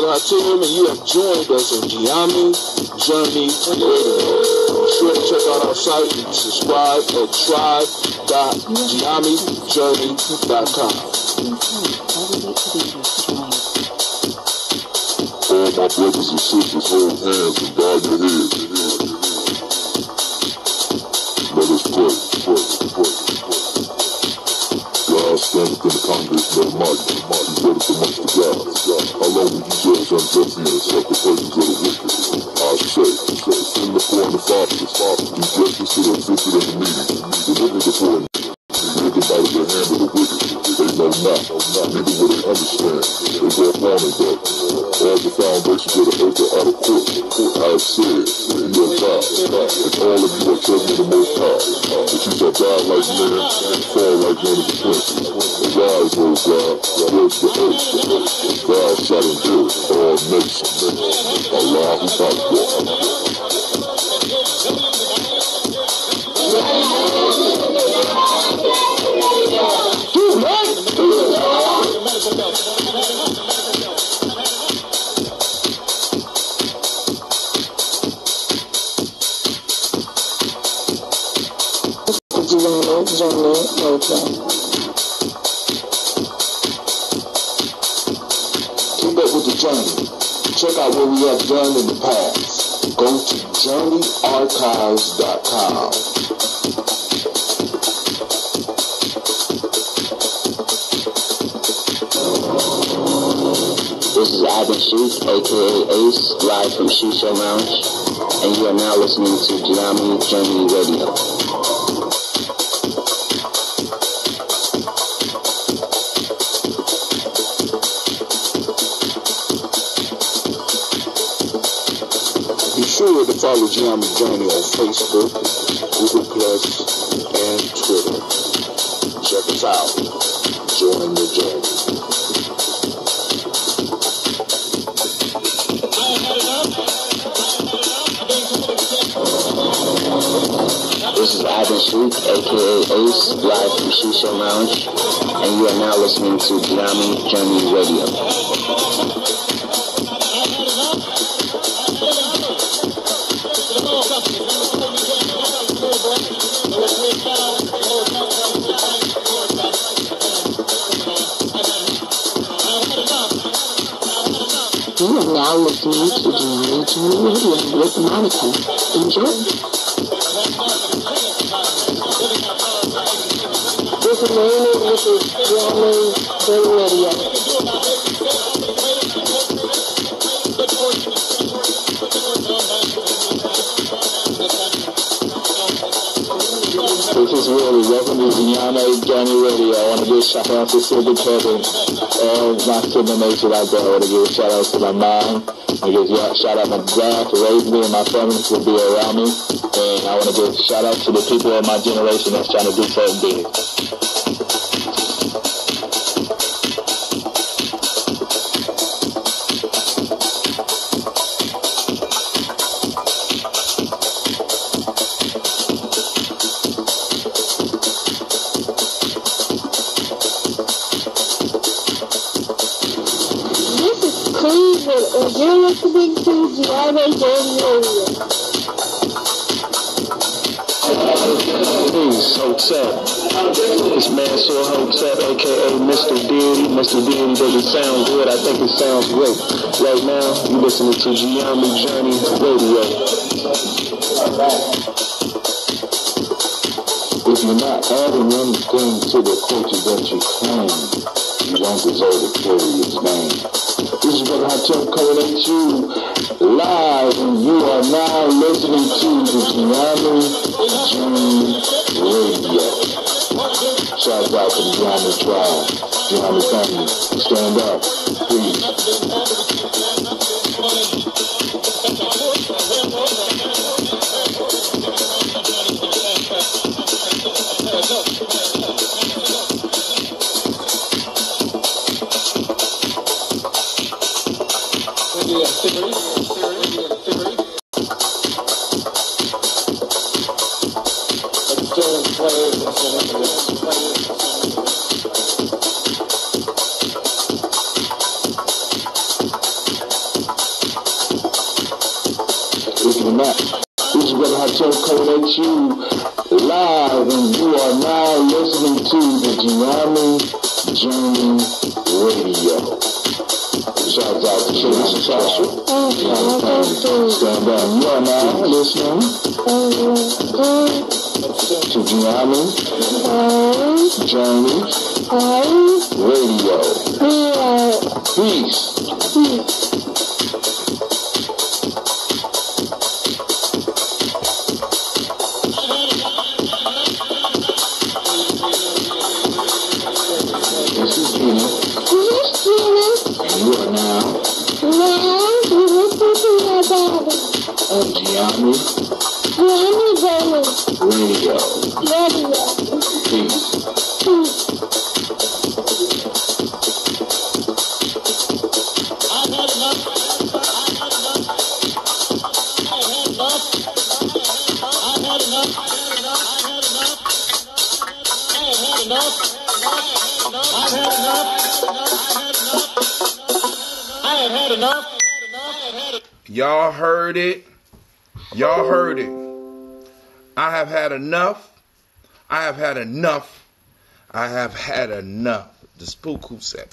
Hatim, and you have joined us on Gye-Nyame Journey Radio. Be sure to check out our site and subscribe at tribe.gyenamejourney.com. All my brothers and sisters, hold hands and bow your heads. Let us pray. God standeth in the congregation of the mighty. He dwelleth amongst the gods. How long will you judge unjustly and accept the praises of the wicked? I say, send the poor and the fatherless, do justice to the afflicted and the needy, deliver the poor and rid them out of the hand of the wicked. They know not, neither will they understand. They go upon and go. All the foundations of the earth are out of court. I have said, you are God, and all of you are children of the Most High, that you shall die like men and fall like one of the princes. Arise, O God, judge the earth. Thou shalt endure all nations. Allahu Akbar. Keep up with the journey. Check out what we have done in the past. Go to journeyarchives.com. This is Abin Sheik, aka Ace, live from Shasha Mosh, and you are now listening to Gye-Nyame Journey Radio. Be sure to follow Gye-Nyame Journey on Facebook, Google Plus, and Twitter. Check us out. Join the journey. This is Abin Sheik, aka Ace, live from Shasha Mosh, and you are now listening to Gye-Nyame Journey Radio. You are now listening to Gye-Nyame Journey Radio with Monica. Enjoy. This is Gye-Nyame Journey Radio. This is Willie. Welcome to Gye-Nyame Journey Radio. I want to give a shout out to Silver Kevin. All my Silver Nation out there. I want to give a shout out to my mom. I want to give a shout out to my dad for raising me and my family for being around me. And I want to give a shout out to the people of my generation that's trying to do something big. And you're listening to Gye-Nyame Journey Radio. Peace, Hotep. This man saw Hotep, aka Mr. Deity. Mr. Deity doesn't sound good. I think it sounds great. Right now, you're listening to Gye-Nyame Journey Radio. If you're not adding anything to the culture that you claim, you don't deserve to carry its name. This is Brother Hatem coming at you live, and you are now listening to the Gye-Nyame Journey Radio. Shout out to the Gye-Nyame tribe, Gye-Nyame family. Stand up, please. live, and you are now listening to the Gye-Nyame Journey Radio. Shout out to Shasha. Stand up. You are now listening to Gye-Nyame Journey Radio. Peace. This is Gina. And you are now Gye-Nyame Radio. Peace. Y'all heard it. Y'all heard it. I have had enough. I have had enough. I have had enough. The spook who said,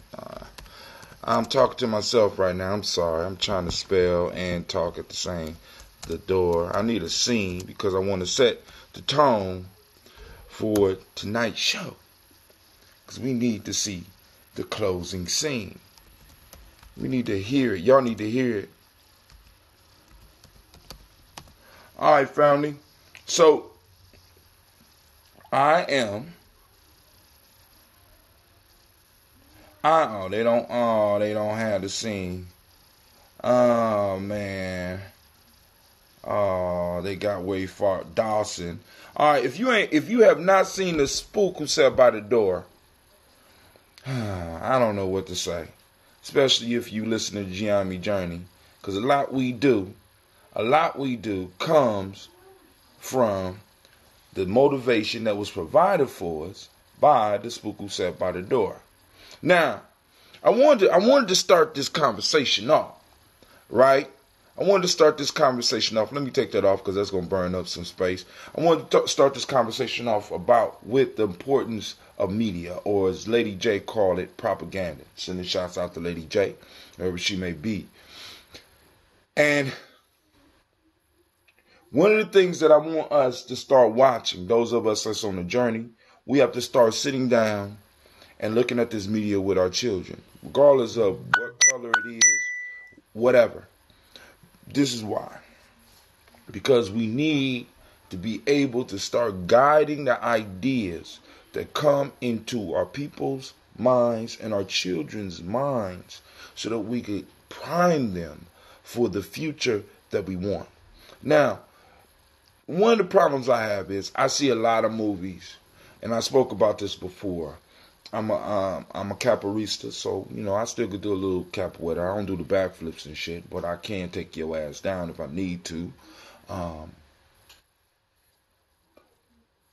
I'm talking to myself right now. I'm sorry. I'm trying to spell and talk at the door. I need a scene because I want to set the tone for tonight's show. Because we need to see the closing scene. We need to hear it. Y'all need to hear it. All right, family. So, they don't have the scene. Oh, man. Oh, they got way far. Dawson. All right, if you have not seen the spook who sat by the door, I don't know what to say. Especially if you listen to Gye-Nyame Journey. Because a lot we do comes from the motivation that was provided for us by the spook who sat by the door. Now, I wanted to start this conversation off, right? I wanted to start this conversation off. Let me take that off because that's going to burn up some space. I wanted to start this conversation off with the importance of media, or as Lady J called it, propaganda. Sending shouts out to Lady J, wherever she may be. And one of the things that I want us to start watching, those of us that's on the journey, we have to start sitting down and looking at this media with our children, regardless of what color it is, whatever. This is why. Because we need to be able to start guiding the ideas that come into our people's minds and our children's minds so that we could prime them for the future that we want. Now, one of the problems I have is I see a lot of movies, and I spoke about this before. I'm a capoeirista, so, I still could do a little capoeira. I don't do the backflips and shit, but I can take your ass down if I need to.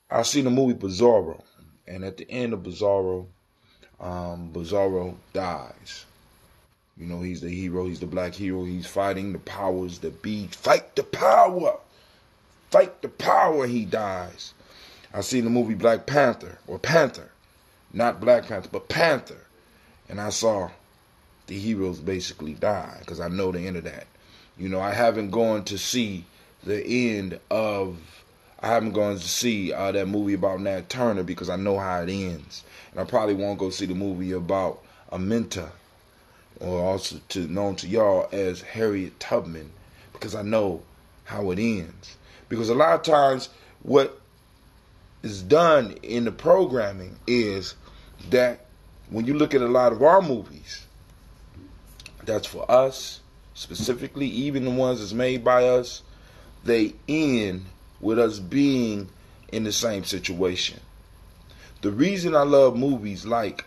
I seen the movie Bizarro, and at the end of Bizarro, Bizarro dies. He's the hero, he's the black hero, he's fighting the powers that be. Fight the power! Fight the power, he dies. I seen the movie Black Panther, or Panther. Not Black Panther, but Panther. And I saw the heroes basically die, because I know the end of that. I haven't gone to see the end of, that movie about Nat Turner, because I know how it ends. And I probably won't go see the movie about Aminta, or also known to y'all as Harriet Tubman, because I know how it ends. Because a lot of times, what is done in the programming is that when you look at a lot of our movies, that's for us specifically, even the ones that's made by us, they end with us being in the same situation. The reason I love movies like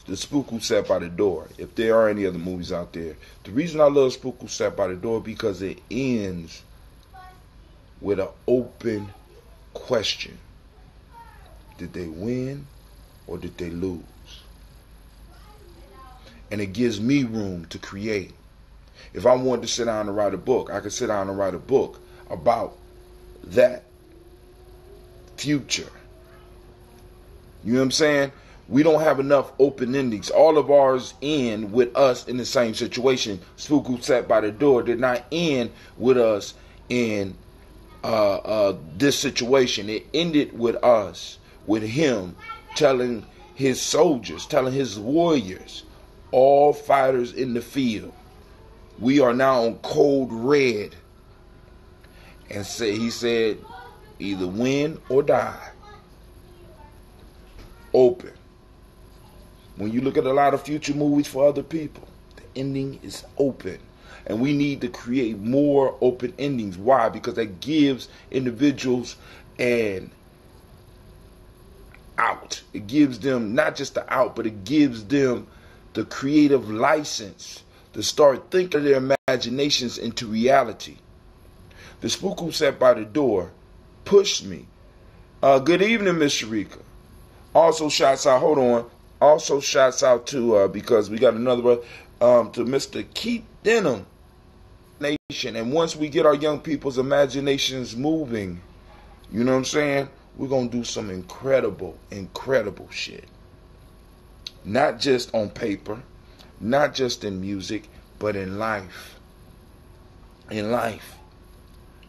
The Spook Who Sat by the Door, if there are any other movies out there, the reason I love Spook Who Sat by the Door because it ends with an open question. Did they win or did they lose? And it gives me room to create. If I wanted to sit down and write a book, I could sit down and write a book about that future. You know what I'm saying? We don't have enough open endings. All of ours end with us in the same situation. Spook Who Sat by the Door did not end with us in this situation. It ended with us, with him telling his soldiers, telling his warriors, all fighters in the field, we are now on code red. And he said, either win or die. Open. When you look at a lot of future movies for other people, the ending is open. And we need to create more open endings. Why? Because that gives individuals an out. It gives them not just the out, but it gives them the creative license to start thinking their imaginations into reality. The Spook Who Sat by the Door pushed me. Good evening, Miss Sharika. Also shouts out, hold on. Also shouts out to, because we got another one, to Mr. Keith Denham Nation. And once we get our young people's imaginations moving, you know what I'm saying? We're going to do some incredible, incredible shit. Not just on paper, not just in music, but in life. In life.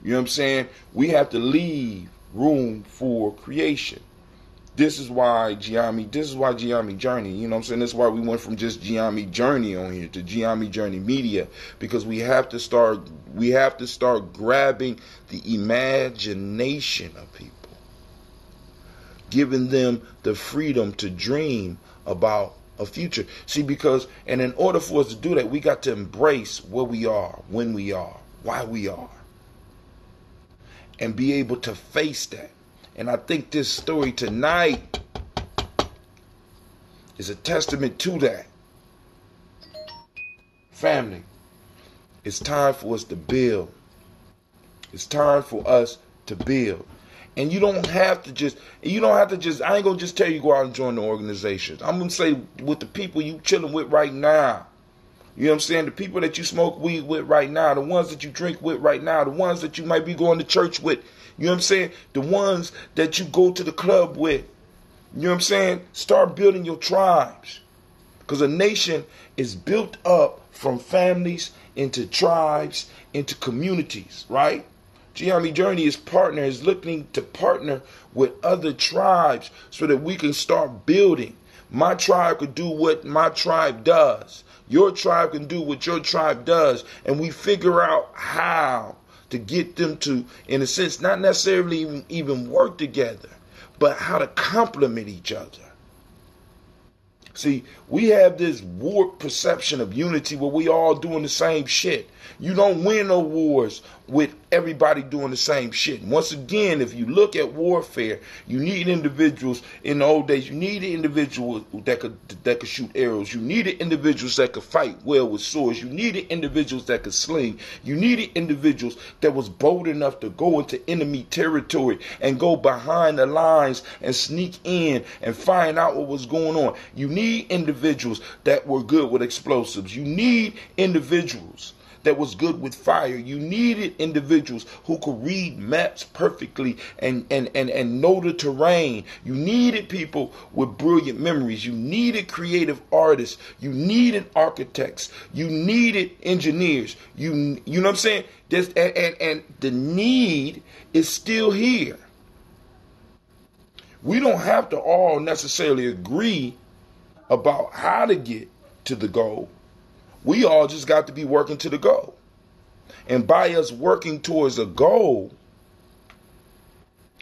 You know what I'm saying? We have to leave room for creation. This is why Gye-Nyame Journey, you know what I'm saying? This is why we went from just Gye-Nyame Journey on here to Gye-Nyame Journey Media, because we have to start grabbing the imagination of people, giving them the freedom to dream about a future. See, because, and in order for us to do that, we got to embrace where we are, when we are, why we are, and be able to face that. And I think this story tonight is a testament to that. Family, it's time for us to build. It's time for us to build. And you don't have to just, I ain't going to just tell you go out and join the organizations. I'm going to say with the people you chilling with right now. You know what I'm saying? The people that you smoke weed with right now, the ones that you drink with right now, the ones that you might be going to church with. You know what I'm saying? The ones that you go to the club with. You know what I'm saying? Start building your tribes. Because a nation is built up from families into tribes, into communities, right? Gye-Nyame Journey is looking to partner with other tribes so that we can start building. My tribe could do what my tribe does. Your tribe can do what your tribe does. And we figure out how to get them to, in a sense, not necessarily even work together, but how to complement each other. See, we have this warped perception of unity where we all doing the same shit. You don't win no wars with everybody doing the same shit. Once again, if you look at warfare, you need individuals. In the old days, you needed individuals that could shoot arrows. You needed individuals that could fight well with swords. You needed individuals that could sling. You needed individuals that was bold enough to go into enemy territory and go behind the lines and sneak in and find out what was going on. You need individuals that were good with explosives. You need individuals that was good with fire. You needed individuals who could read maps perfectly and know the terrain. You needed people with brilliant memories. You needed creative artists. You needed architects. You needed engineers. You know what I'm saying? And the need is still here. We don't have to all necessarily agree about how to get to the goal. We all just got to be working to the goal. And by us working towards a goal,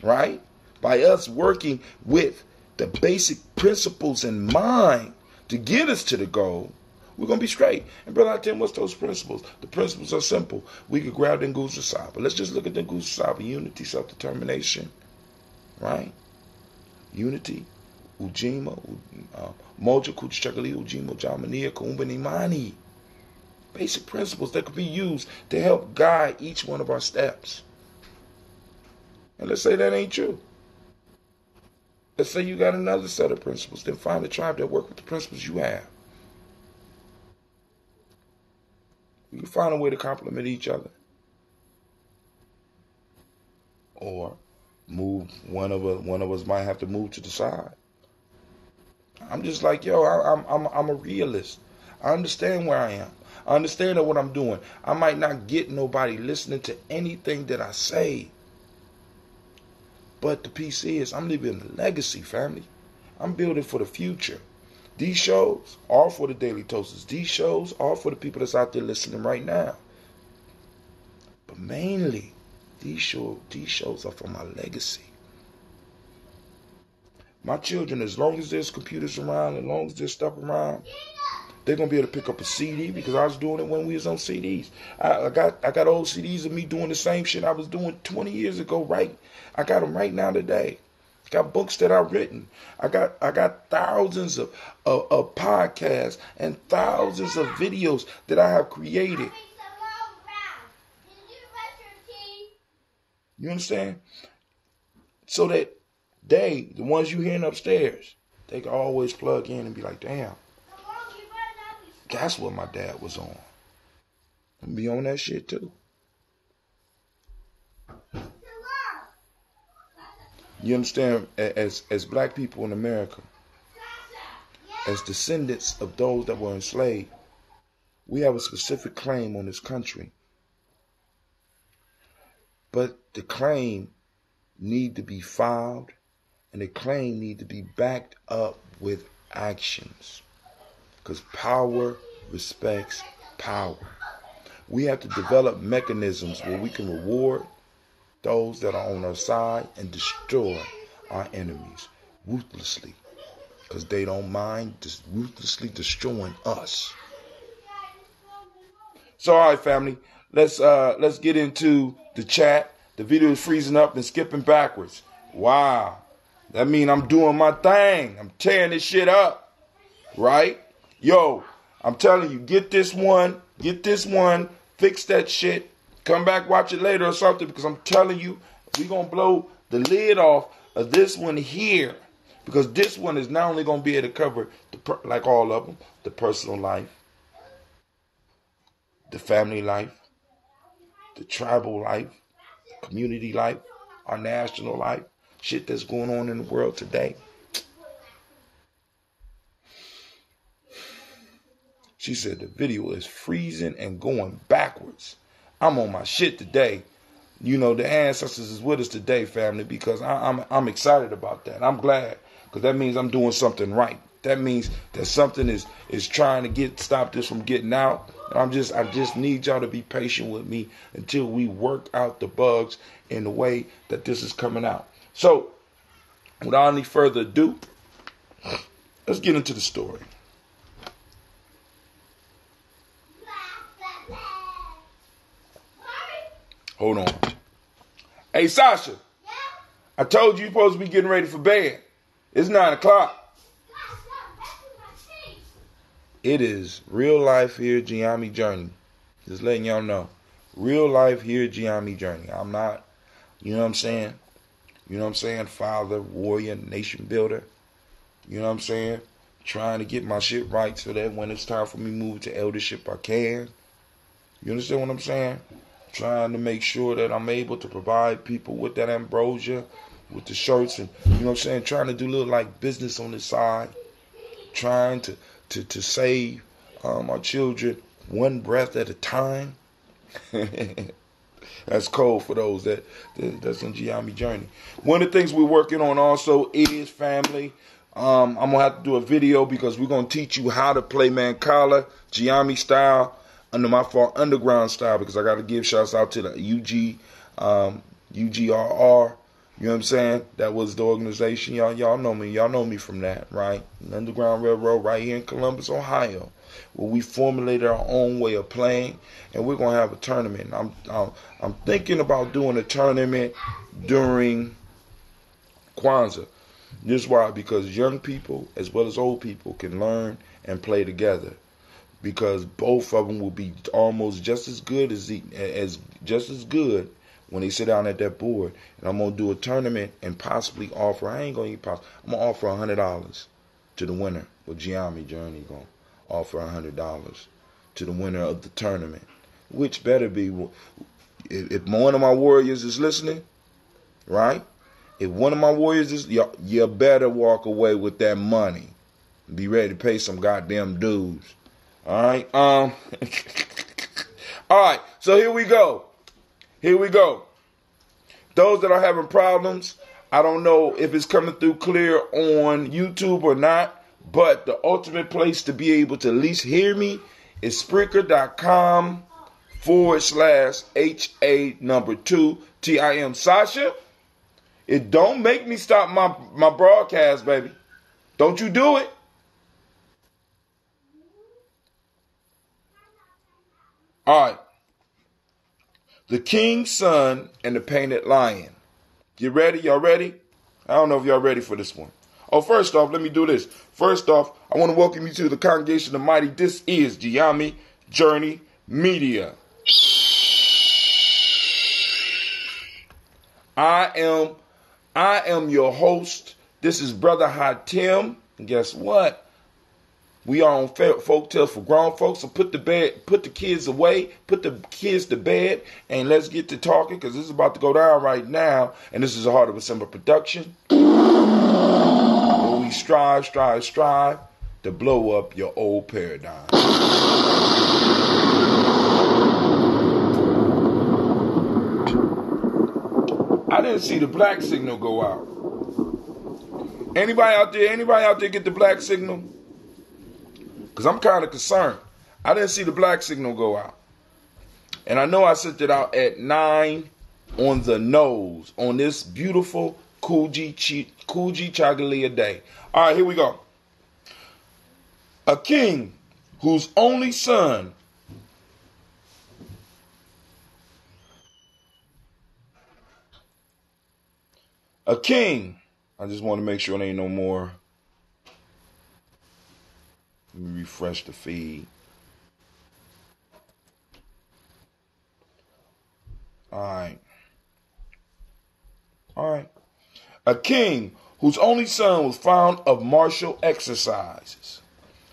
right? By us working with the basic principles in mind to get us to the goal, we're going to be straight. And brother, I tell you, what's those principles? The principles are simple. We could grab the Nguzo Saba. Let's just look at the Nguzo Saba. Unity, self-determination, right? Unity, Ujima, Moja, Kuchakali, Ujima, Jamania, Kumbanimani. Basic principles that could be used to help guide each one of our steps. And let's say that ain't true. Let's say you got another set of principles. Then find a tribe that work with the principles you have. We can find a way to complement each other. Or One of us might have to move to the side. I'm just like, yo, I'm a realist. I understand where I am. I understand that what I'm doing. I might not get nobody listening to anything that I say. But the piece is, I'm leaving a legacy, family. I'm building for the future. These shows are for the Daily Toasters. These shows are for the people that's out there listening right now. But mainly, these shows are for my legacy. My children, as long as there's computers around, as long as there's stuff around, they're going to be able to pick up a CD, because I was doing it when we was on CDs. I got old CDs of me doing the same shit I was doing 20 years ago, right? I got them right now today. I got books that I've written. I got thousands of podcasts and thousands of videos that I have created. You understand? So that the ones you hearing upstairs, they can always plug in and be like, damn, that's what my dad was on. I'm going to be on that shit too. You understand, as black people in America, as descendants of those that were enslaved, we have a specific claim on this country. But the claim need to be filed, and the claim need to be backed up with actions. Because power respects power. We have to develop mechanisms where we can reward those that are on our side and destroy our enemies ruthlessly, because they don't mind just ruthlessly destroying us. So, all right, family, let's get into the chat. The video is freezing up and skipping backwards. Wow, that means I'm doing my thing. I'm tearing this shit up, right? Yo, I'm telling you, get this one, fix that shit. Come back, watch it later or something, because I'm telling you, we're going to blow the lid off of this one here. Because this one is not only going to be able to cover, like all of them, the personal life, the family life, the tribal life, community life, our national life, shit that's going on in the world today. She said the video is freezing and going backwards. I'm on my shit today. You know, the ancestors is with us today, family, because I'm excited about that. I'm glad, because that means I'm doing something right. That means that something is trying to stop this from getting out. I just need y'all to be patient with me until we work out the bugs in the way that this is coming out. So, without any further ado, let's get into the story. Hold on. Hey, Sasha. Yeah? I told you you're supposed to be getting ready for bed. It's 9 o'clock. It is real life here, Gye-Nyame journey. Just letting y'all know. Real life here, Gye-Nyame journey. I'm not, you know what I'm saying? You know what I'm saying? Father, warrior, nation builder. You know what I'm saying? Trying to get my shit right so that when it's time for me to move to eldership, I can. You understand what I'm saying? Trying to make sure that I'm able to provide people with that ambrosia, with the shirts, and you know what I'm saying, trying to do a little like business on the side, trying to save our children one breath at a time. That's cold for those that's in Gye-Nyame journey. One of the things we're working on also is, family, I'm gonna have to do a video because we're gonna teach you how to play Mancala Gye-Nyame style, under my fault, underground style, because I got to give shouts out to the UGRR. You know what I'm saying? That was the organization. Y'all know me. Y'all know me from that, right? An Underground Railroad right here in Columbus, Ohio, where we formulated our own way of playing, and we're gonna have a tournament. I'm thinking about doing a tournament during Kwanzaa. This is why, because young people as well as old people can learn and play together. Because both of them will be almost just as good when they sit down at that board. And I'm gonna do a tournament and possibly offer. I'm gonna offer $100 to the winner. Well, Gye-Nyame Journey gonna offer $100 to the winner of the tournament. Which better be, if one of my warriors is listening, right? If one of my warriors is, you better walk away with that money. Be ready to pay some goddamn dues. All right. All right. So here we go. Those that are having problems, I don't know if it's coming through clear on YouTube or not, but the ultimate place to be able to at least hear me is Spreaker.com/HA2TIM. Sasha, it don't make me stop my broadcast, baby. Don't you do it. All right. The King's Son and the Painted Lion. You ready? Y'all ready? I don't know if y'all ready for this one. Oh, first off, let me do this. First off, I want to welcome you to the Congregation of the Mighty. This is Gye-Nyame Journey Media. I am your host. This is Brother Hatim. And guess what? We are on folk tales for grown folks. So put the kids away, put the kids to bed, and let's get to talking because this is about to go down right now. And this is a Heart of December production. Where we strive to blow up your old paradigm. I didn't see the black signal go out. Anybody out there get the black signal? Because I'm kind of concerned. I didn't see the black signal go out. And I know I sent it out at 9 on the nose on this beautiful Kuji Chagalia day. All right, here we go. A king whose only son I just want to make sure there ain't no more. Let me refresh the feed. All right. A king whose only son was found of martial exercises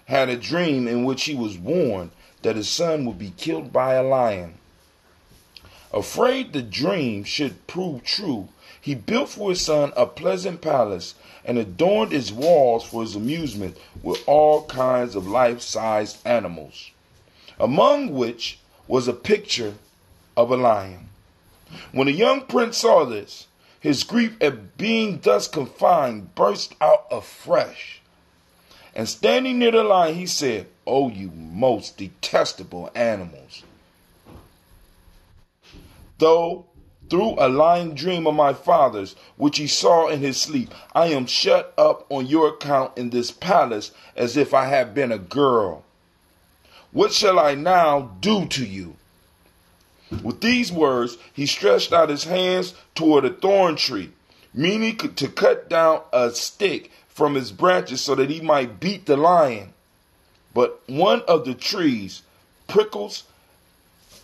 had a dream in which he was warned that his son would be killed by a lion. Afraid the dream should prove true, he built for his son a pleasant palace and adorned its walls for his amusement with all kinds of life-sized animals, among which was a picture of a lion. When the young prince saw this, his grief at being thus confined burst out afresh. And standing near the lion, he said, "O you most detestable animals, though through a lying dream of my father's, which he saw in his sleep, I am shut up on your account in this palace as if I had been a girl. What shall I now do to you?" With these words, he stretched out his hands toward a thorn tree, meaning to cut down a stick from its branches so that he might beat the lion. But one of the tree's prickles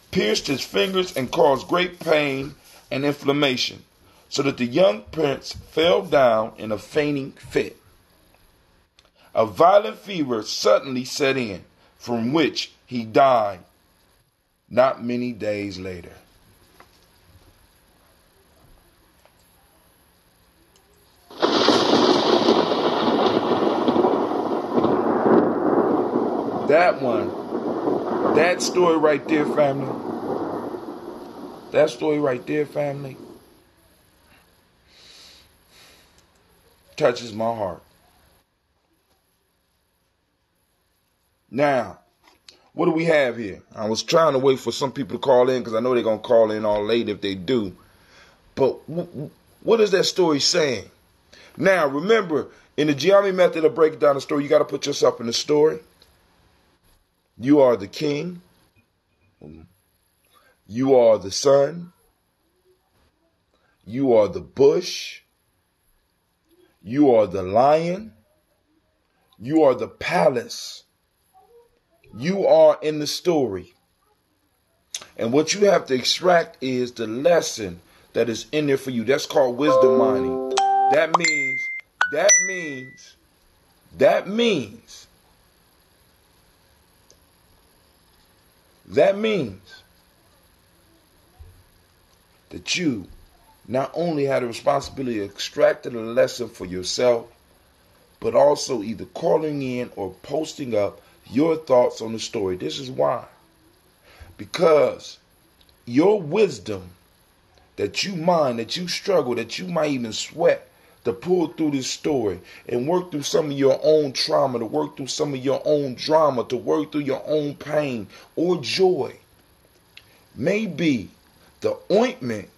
pierced his fingers and caused great pain and inflammation, so that the young prince fell down in a fainting fit. A violent fever suddenly set in, from which he died not many days later. That story right there, family, touches my heart. Now, what do we have here? I was trying to wait for some people to call in because I know they're going to call in all late if they do. But what is that story saying? Now, remember, in the Gye-Nyame method of breaking down the story, you got to put yourself in the story. You are the king. You are the sun. You are the bush. You are the lion. You are the palace. You are in the story. And what you have to extract is the lesson that is in there for you. That's called wisdom mining. That means that you not only had a responsibility to extract a lesson for yourself, but also either calling in or posting up your thoughts on the story. This is why. Because your wisdom that you mind, that you struggle, that you might even sweat to pull through this story and work through some of your own trauma, to work through some of your own drama, to work through your own pain or joy, may be the ointment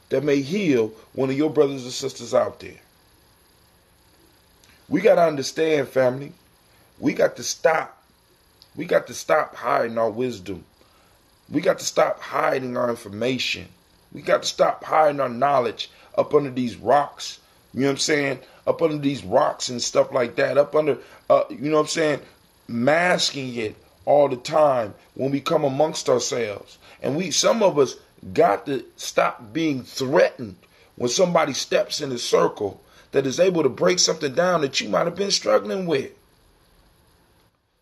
that may heal one of your brothers and sisters out there. We got to understand, family. We got to stop. We got to stop hiding our wisdom. We got to stop hiding our information. We got to stop hiding our knowledge up under these rocks. You know what I'm saying? Up under these rocks and stuff like that. Up under, you know what I'm saying? Masking it all the time when we come amongst ourselves. And some of us got to stop being threatened when somebody steps in a circle that is able to break something down that you might have been struggling with.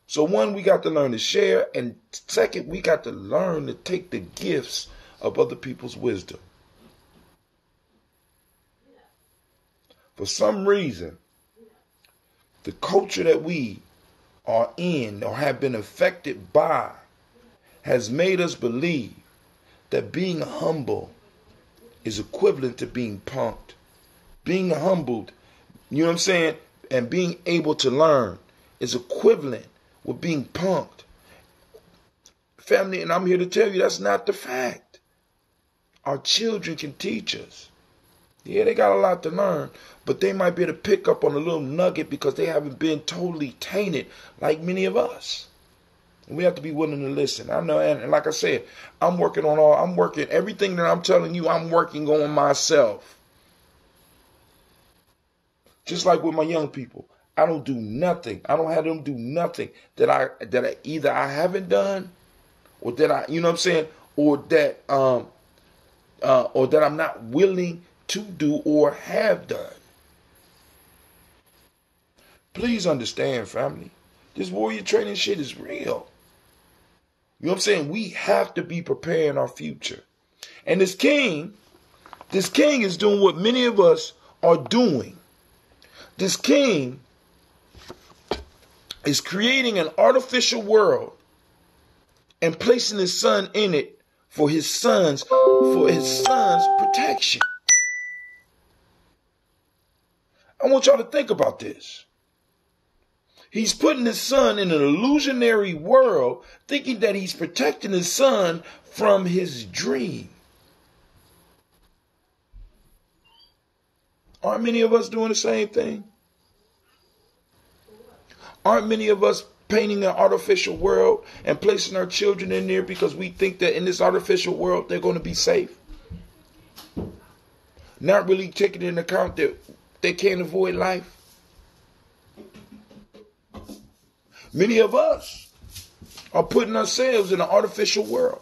So one, we got to learn to share. And second, we got to learn to take the gifts of other people's wisdom. For some reason, the culture that we are in or have been affected by has made us believe that being humble is equivalent to being punked. Being humbled, you know what I'm saying, and being able to learn is equivalent with being punked. Family, and I'm here to tell you that's not the fact. Our children can teach us. Yeah, they got a lot to learn, but they might be able to pick up on a little nugget because they haven't been totally tainted like many of us. And we have to be willing to listen. I know, and like I said, I'm working everything that I'm telling you, I'm working on myself. Just like with my young people, I don't do nothing. I don't have them do nothing that I either I haven't done, or that I, you know what I'm saying, or that I'm not willing to do or have done. Please understand, family. This warrior training shit is real. You know what I'm saying? We have to be preparing our future. And this king is doing what many of us are doing. This king is creating an artificial world and placing his son in it for his son's protection. I want y'all to think about this. He's putting his son in an illusionary world, thinking that he's protecting his son from his dream. Aren't many of us doing the same thing? Aren't many of us painting an artificial world and placing our children in there because we think that in this artificial world they're going to be safe? Not really taking into account that they can't avoid life. Many of us are putting ourselves in an artificial world.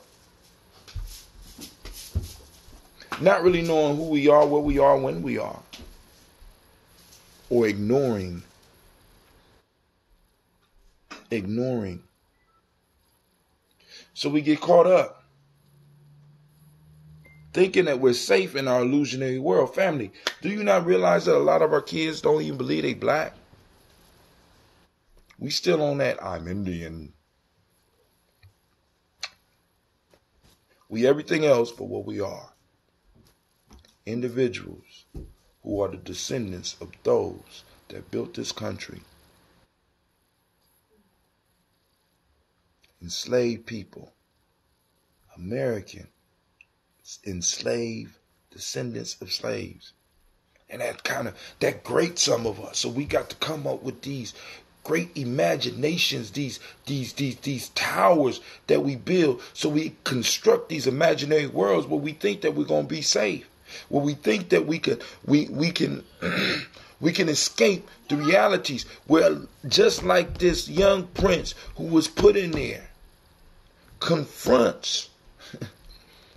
Not really knowing who we are, where we are, when we are. Or ignoring. So we get caught up thinking that we're safe in our illusionary world. Family, do you not realize that a lot of our kids don't even believe they black? We still on that I'm Indian. We everything else but what we are. Individuals who are the descendants of those that built this country. Enslaved people. American enslaved descendants of slaves. And that grates some of us. So we got to come up with these great imaginations, these towers that we build, so we construct these imaginary worlds where we think that we're going to be safe, where we think that we can escape the realities, where just like this young prince who was put in there confronts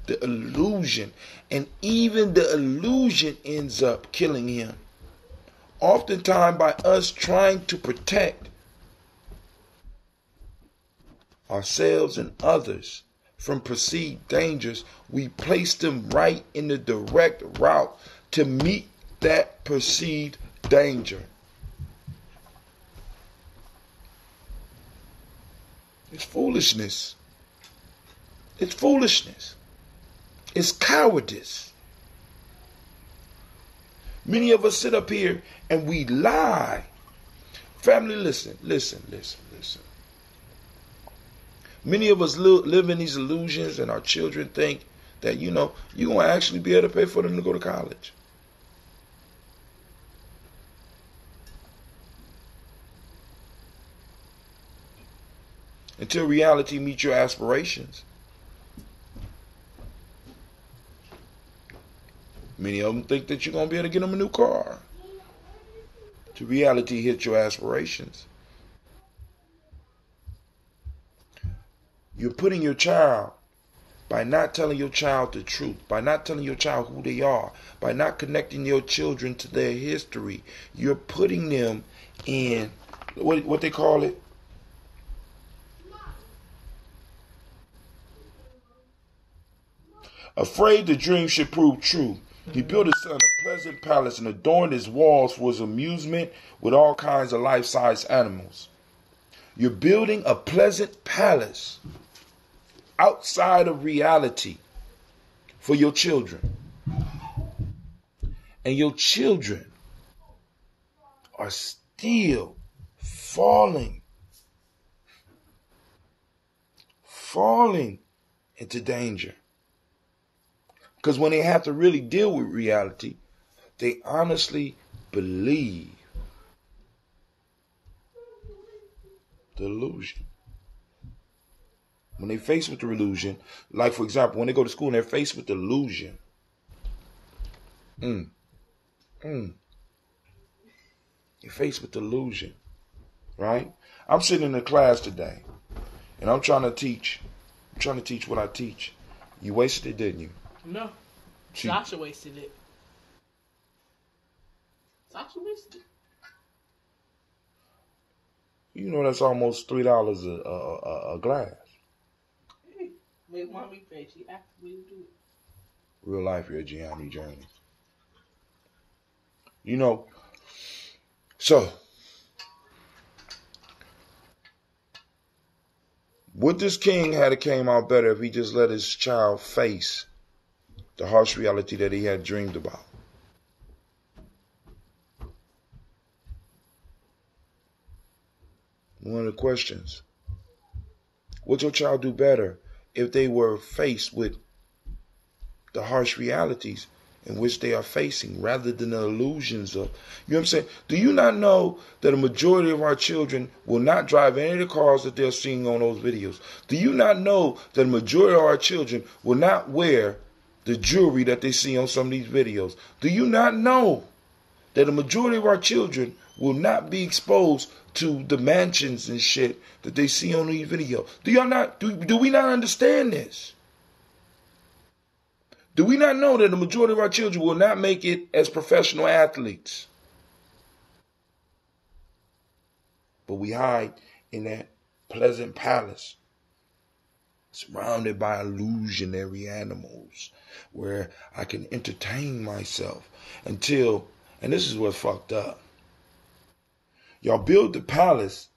the illusion, and even the illusion ends up killing him. Oftentimes by us trying to protect ourselves and others from perceived dangers, we place them right in the direct route to meet that perceived danger. It's foolishness. It's foolishness. It's cowardice. Many of us sit up here and we lie. Family, listen. Many of us live in these illusions, and our children think that, you're going to actually be able to pay for them to go to college. Until reality meets your aspirations. Many of them think that you're going to be able to get them a new car. Till reality hits your aspirations. You're putting your child, by not telling your child the truth, by not telling your child who they are, by not connecting your children to their history, you're putting them in, what they call it? Afraid the dream should prove true. He built his son a pleasant palace and adorned his walls for his amusement with all kinds of life-size animals. You're building a pleasant palace outside of reality for your children. And your children are still falling into danger. Because when they have to really deal with reality, they honestly believe the illusion. When they face with the illusion, like for example, when they go to school and they're faced with the illusion, you're faced with the illusion, right? I'm sitting in a class today, and I'm trying to teach what I teach. You wasted it, didn't you? No. Shasha wasted it. Shasha wasted it. You know that's almost $3 a glass. Hey, make mommy pay. She asked me to do it. Real life here, Gye-Nyame journey. So would this king had it came out better if he just let his child face the harsh reality that he had dreamed about? One of the questions. Would your child do better if they were faced with the harsh realities in which they are facing rather than the illusions of, you know what I'm saying? Do you not know that a majority of our children will not drive any of the cars that they're seeing on those videos? Do you not know that a majority of our children will not wear the jewelry that they see on some of these videos? Do you not know that a majority of our children will not be exposed to the mansions and shit that they see on these videos? Do we not understand this? Do we not know that the majority of our children will not make it as professional athletes? But we hide in that pleasant palace, surrounded by illusionary animals, where I can entertain myself until, and this is what's fucked up. Y'all build the palace,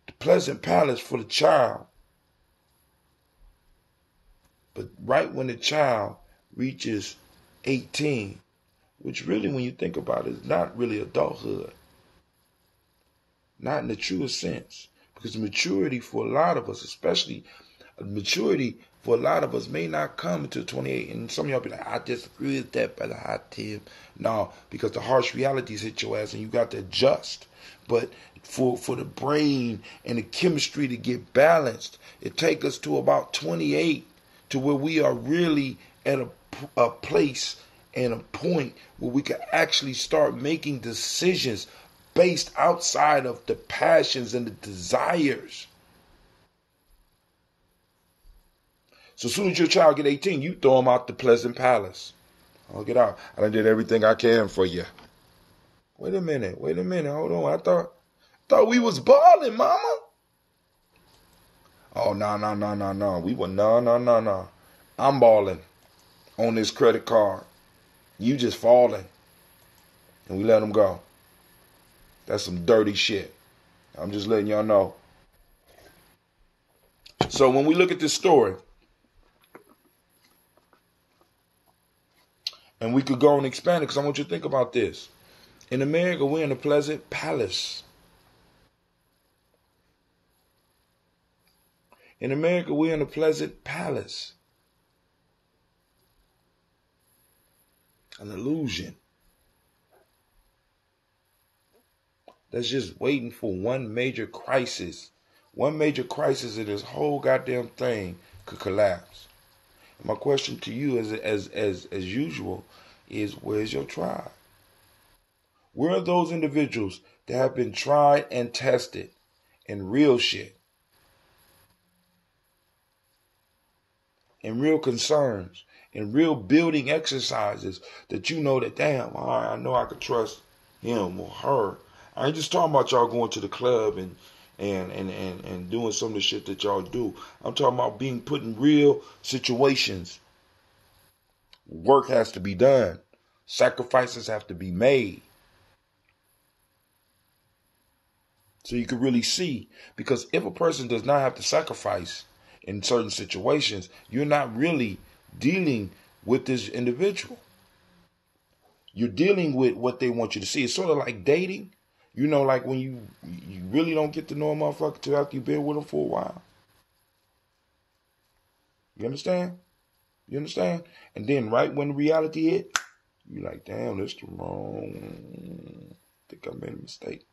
the pleasant palace for the child. But right when the child reaches 18, which really, when you think about it, is not really adulthood. Not in the truest sense. Because maturity for a lot of us, especially maturity for a lot of us, may not come until 28. And some of y'all be like, I disagree with that, brother Hot Tip. No, because the harsh realities hit your ass and you got to adjust. But for the brain and the chemistry to get balanced, it takes us to about 28 to where we are really at a place and a point where we can actually start making decisions based outside of the passions and the desires. So as soon as your child get 18, you throw them out the pleasant palace. I'll get out. I done did everything I can for you. Wait a minute. Hold on. I thought we was balling, mama. Oh, no. We were, no. I'm balling on this credit card. You just falling. And we let them go. That's some dirty shit. I'm just letting y'all know. So when we look at this story, and we could go and expand it, because I want you to think about this. In America, we're in a pleasant palace. In America, we're in a pleasant palace. An illusion. That's just waiting for one major crisis. One major crisis and this whole goddamn thing could collapse. And my question to you as usual is, where's your tribe? Where are those individuals that have been tried and tested in real shit? In real concerns, in real building exercises that you know that, damn, all right, I know I could trust him or her. I ain't just talking about y'all going to the club and doing some of the shit that y'all do. I'm talking about being put in real situations. Work has to be done. Sacrifices have to be made. So you can really see, because if a person does not have to sacrifice in certain situations, you're not really dealing with this individual. You're dealing with what they want you to see. It's sort of like dating. You know, like when you really don't get to know a motherfucker till after you've been with them for a while. You understand? You understand? And then right when the reality hit, you're like, damn, that's the wrong. I think I made a mistake.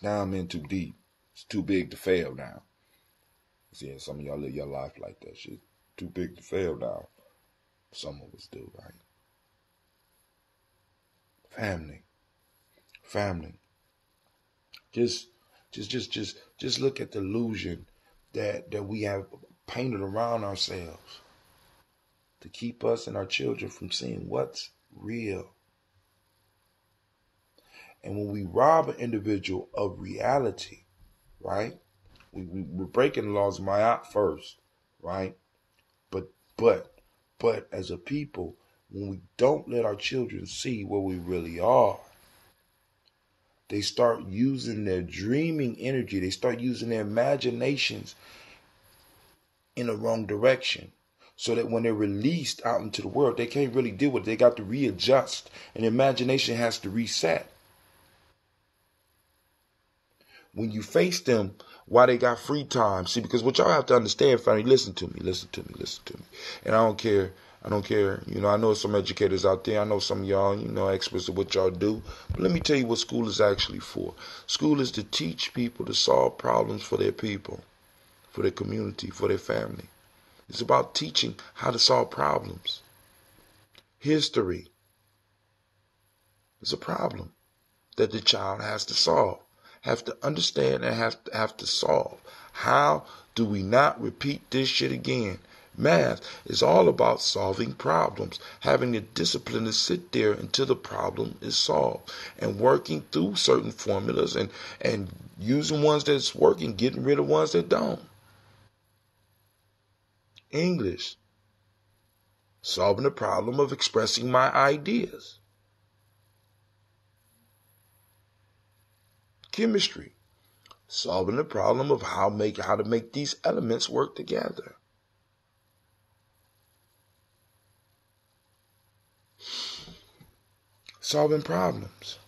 Now I'm in too deep. It's too big to fail now. See, some of y'all live your life like that shit. Too big to fail now. Some of us do, right? Family. Just look at the illusion that we have painted around ourselves to keep us and our children from seeing what's real. And when we rob an individual of reality, right? We're breaking the laws of Ma'at first, right? But as a people, when we don't let our children see where we really are, they start using their dreaming energy. They start using their imaginations in the wrong direction. So that when they're released out into the world, they can't really deal with it. They got to readjust. And imagination has to reset. When you face them while they got free time. See, because what y'all have to understand, family, listen to me. And I don't care. You know, I know some educators out there. I know some of y'all, you know, experts of what y'all do. But let me tell you what school is actually for. School is to teach people to solve problems for their people, for their community, for their family. It's about teaching how to solve problems. History is a problem that the child has to solve, have to understand, and have to solve. How do we not repeat this shit again? Math is all about solving problems, having the discipline to sit there until the problem is solved, and working through certain formulas and using ones that's working, getting rid of ones that don't. English, solving the problem of expressing my ideas. Chemistry, solving the problem of how to make these elements work together. Solving problems.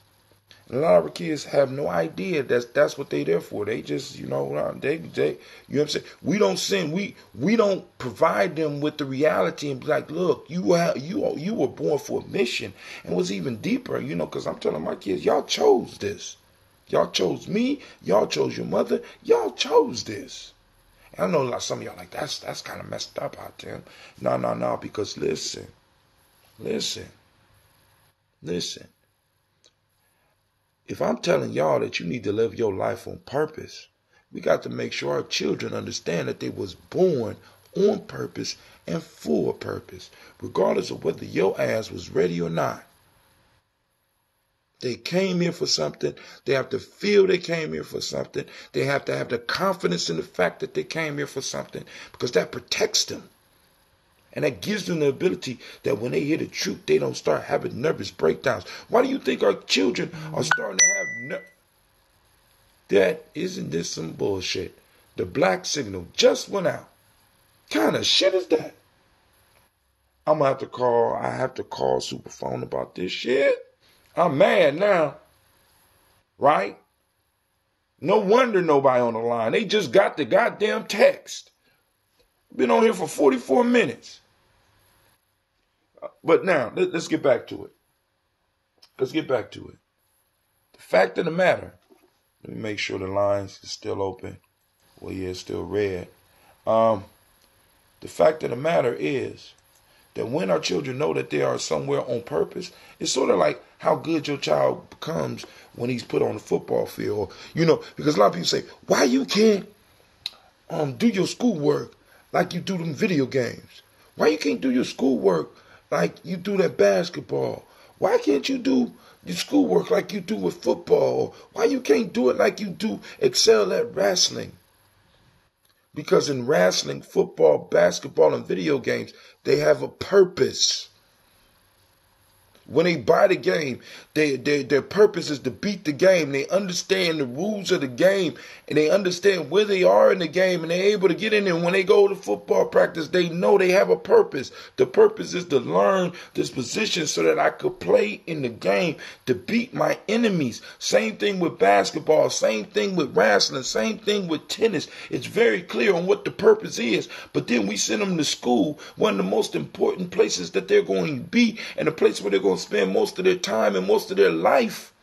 And a lot of our kids have no idea that's what they there for. They just, you know, you know what I'm saying? We don't provide them with the reality and be like, look, you were born for a mission. And what's even deeper, you know, because I'm telling my kids, y'all chose this. Y'all chose me. Y'all chose your mother. Y'all chose this. And I know like some of y'all like, that's kind of messed up out there. No, because listen. If I'm telling y'all that you need to live your life on purpose, we got to make sure our children understand that they was born on purpose and for a purpose, regardless of whether your ass was ready or not. They came here for something. They have to feel they came here for something. They have to have the confidence in the fact that they came here for something, because that protects them. And that gives them the ability that when they hear the truth, they don't start having nervous breakdowns. Why do you think our children are starting to have That, isn't this some bullshit? The black signal just went out. Kind of shit is that? I have to call Superphone about this shit. I'm mad now. Right? No wonder nobody on the line. They just got the goddamn text. Been on here for 44 minutes. But now, let's get back to it. The fact of the matter, let me make sure the lines is still open. Well, yeah, it's still red. The fact of the matter is that when our children know that they are somewhere on purpose, it's sort of like how good your child becomes when he's put on the football field. Because a lot of people say, why you can't do your schoolwork like you do them video games? Why you can't do your schoolwork like you do that basketball? Why can't you do your schoolwork like you do with football? Why you can't do it like you do excel at wrestling? Because in wrestling, football, basketball, and video games, they have a purpose. When they buy the game, their purpose is to beat the game. They understand the rules of the game, and they understand where they are in the game, and they're able to get in there. When they go to football practice, they know they have a purpose. The purpose is to learn this position so that I could play in the game to beat my enemies. Same thing with basketball, same thing with wrestling, same thing with tennis. It's very clear on what the purpose is, but then we send them to school, one of the most important places that they're going to be, and the place where they're going to spend most of their time and most of their life,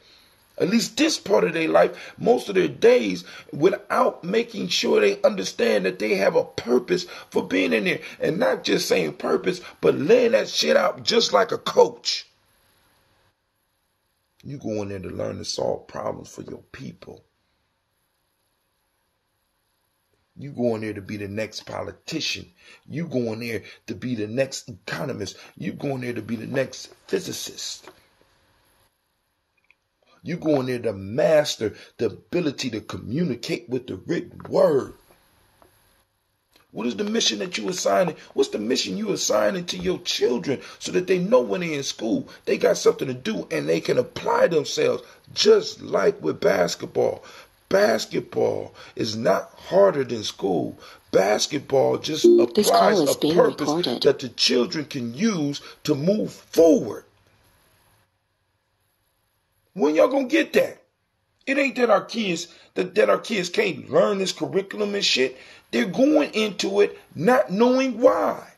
at least this part of their life, most of their days, without making sure they understand that they have a purpose for being in there. And not just saying purpose, but laying that shit out just like a coach. You go in there to learn to solve problems for your people. You go in there to be the next politician. You go in there to be the next economist. You go in there to be the next physicist. You go in there to master the ability to communicate with the written word. What is the mission that you assigning? What's the mission you assigning to your children so that they know when they're in school, they got something to do and they can apply themselves, just like with basketball. Basketball is not harder than school. Basketball just applies a purpose that the children can use to move forward. When y'all gonna get that? It ain't that our kids can't learn this curriculum and shit. They're going into it not knowing why.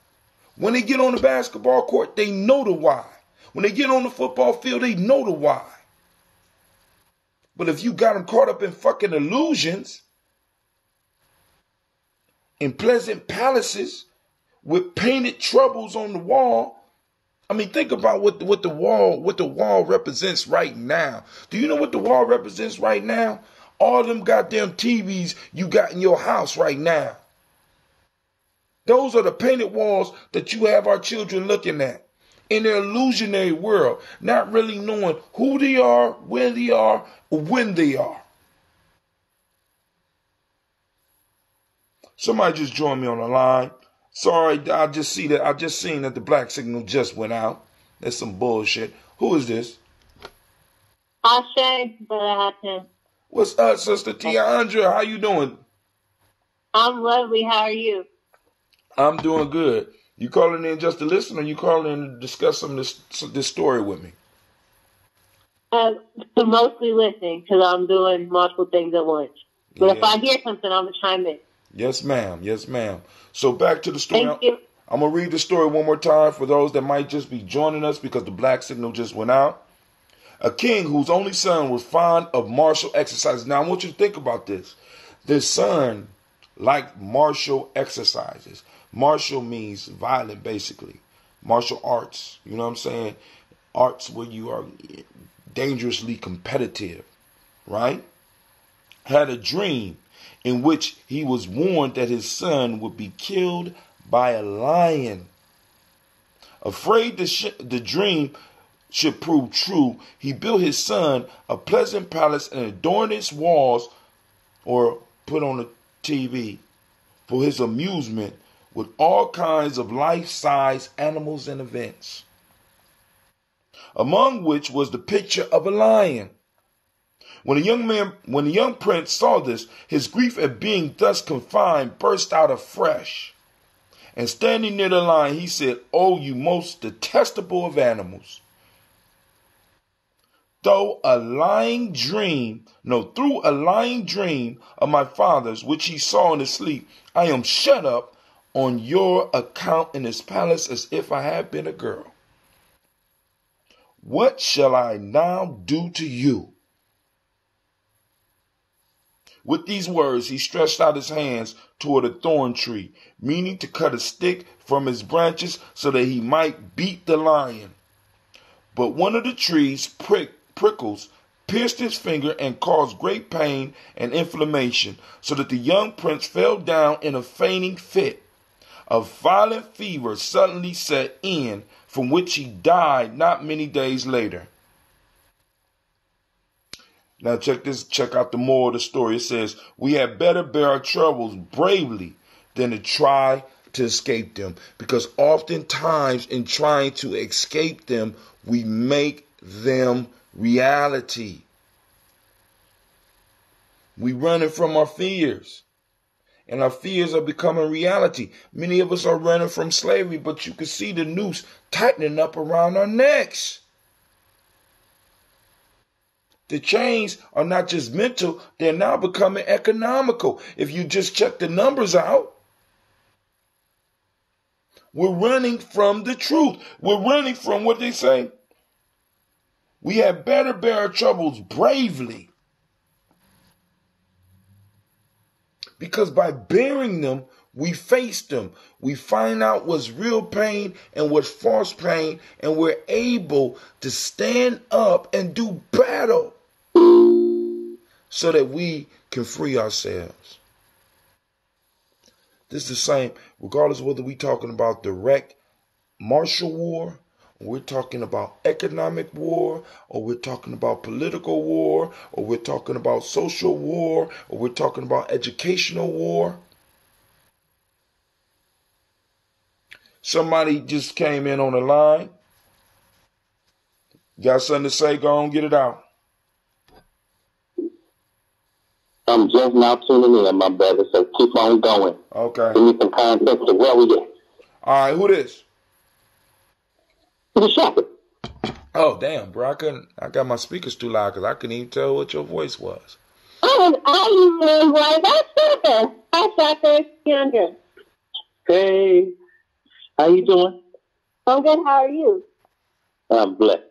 When they get on the basketball court, they know the why. When they get on the football field, they know the why. But if you got them caught up in fucking illusions, in pleasant palaces, with painted troubles on the wall, I mean, think about what the wall represents right now. Do you know what the wall represents right now? All them goddamn TVs you got in your house right now. Those are the painted walls that you have our children looking at in their illusionary world, not really knowing who they are, where they are, or when they are. Somebody just joined me on the line. Sorry, I just seen that the black signal just went out. That's some bullshit. Who is this? Ashe, Brother Hudson. What's up, Sister Tiandra? How you doing? I'm lovely. How are you? I'm doing good. You calling in just to listen, or you calling in to discuss some of this story with me? Mostly listening, because I'm doing multiple things at once. But Yeah. if I hear something, I'm going to chime in. Yes, ma'am. Yes, ma'am. So back to the story. Thank you. I'm going to read the story one more time for those that might just be joining us because the black signal just went out. A king whose only son was fond of martial exercises. Now, I want you to think about this. This son liked martial exercises. Martial means violent, basically. Martial arts. You know what I'm saying? Arts where you are dangerously competitive, right? Had a dream in which he was warned that his son would be killed by a lion. Afraid the dream should prove true, he built his son a pleasant palace and adorned its walls, or put on the TV for his amusement, with all kinds of life-size animals and events, among which was the picture of a lion. When the young prince saw this, his grief at being thus confined burst out afresh. And standing near the lion, he said, "Oh, you most detestable of animals! Through a lying dream of my father's, which he saw in his sleep, I am shut up on your account in his palace as if I had been a girl. What shall I now do to you?" With these words, he stretched out his hands toward a thorn tree, meaning to cut a stick from its branches so that he might beat the lion. But one of the tree's prickles pierced his finger and caused great pain and inflammation, so that the young prince fell down in a fainting fit. A violent fever suddenly set in, from which he died not many days later. Now check out the moral of the story. It says, we had better bear our troubles bravely than to try to escape them. Because oftentimes in trying to escape them, we make them reality. We running from our fears. And our fears are becoming reality. Many of us are running from slavery, but you can see the noose tightening up around our necks. The chains are not just mental, they're now becoming economical. If you just check the numbers out, we're running from the truth. We're running from what they say. We had better bear our troubles bravely. Because by bearing them, we face them. We find out what's real pain and what's false pain, and we're able to stand up and do battle so that we can free ourselves. This is the same, regardless of whether we're talking about direct martial war, or we're talking about economic war, or we're talking about political war, or we're talking about social war, or we're talking about educational war. Somebody just came in on the line. Got something to say? Go on, get it out. I'm just now tuning in, my brother, so keep on going. Okay. Give me some context of where we at. All right, who this? The shepherd. Oh, damn, bro. I got my speakers too loud because I couldn't even tell what your voice was. That's Shasha. Hi, Shasha. It's Hey, how you doing? I'm good. How are you? I'm blessed.